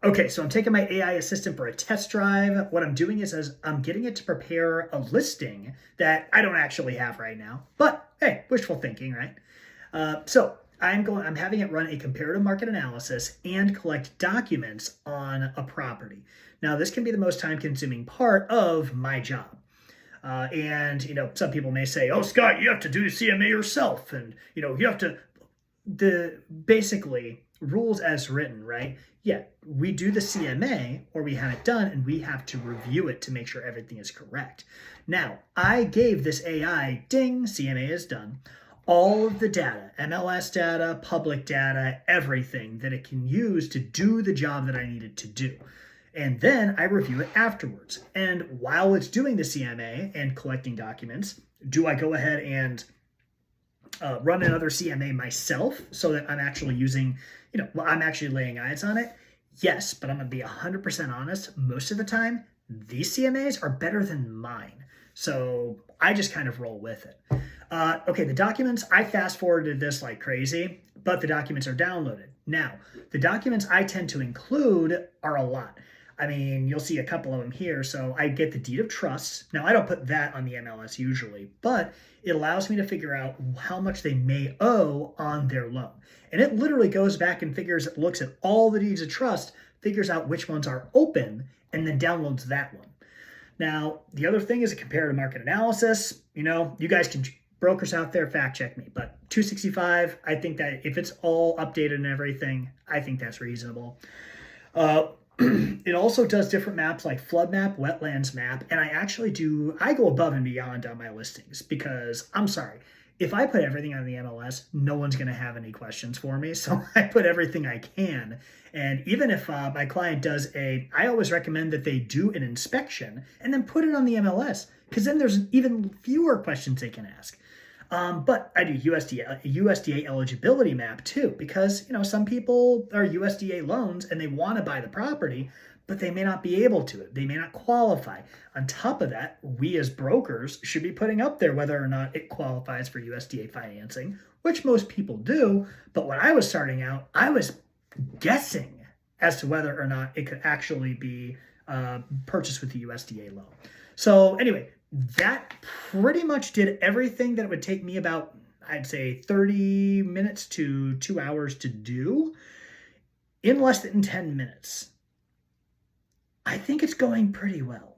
Okay, so I'm taking my AI assistant for a test drive. What I'm doing is I'm getting it to prepare a listing that I don't actually have right now. But hey, wishful thinking, right? I'm having it run a comparative market analysis and collect documents on a property. Now, this can be the most time-consuming part of my job. And some people may say, "Oh, Scott, you have to do the CMA yourself, and you have to." The basically rules as written, right? Yeah, we do the CMA or we have it done and we have to review it to make sure everything is correct. Now, I gave this AI, ding, CMA is done, all of the data, MLS data, public data, everything that it can use to do the job that I needed to do. And then I review it afterwards. And while it's doing the CMA and collecting documents, do I go ahead and run another CMA myself so that I'm actually using, I'm actually laying eyes on it? Yes, but I'm going to be 100% honest. Most of the time, these CMAs are better than mine. So I just kind of roll with it. Okay, the documents, I fast forwarded this like crazy, but the documents are downloaded. Now, the documents I tend to include are a lot. I mean, you'll see a couple of them here. So I get the deed of trust. Now, I don't put that on the MLS usually, but it allows me to figure out how much they may owe on their loan. And it literally goes back and looks at all the deeds of trust, figures out which ones are open, and then downloads that one. Now, the other thing is a comparative market analysis. You guys can, brokers out there, fact check me, but 265, I think that if it's all updated and everything, I think that's reasonable. It also does different maps like flood map, wetlands map, and I go above and beyond on my listings because I'm sorry, if I put everything on the MLS, no one's going to have any questions for me. So I put everything I can. And even if my client I always recommend that they do an inspection and then put it on the MLS because then there's even fewer questions they can ask. But I do USDA eligibility map too, because some people are USDA loans and they want to buy the property, but they may not be able to. They may not qualify. On top of that, we as brokers should be putting up there whether or not it qualifies for USDA financing, which most people do. But when I was starting out, I was guessing as to whether or not it could actually be purchased with the USDA loan. So anyway, that pretty much did everything that it would take me about, I'd say, 30 minutes to 2 hours to do in less than 10 minutes. I think it's going pretty well.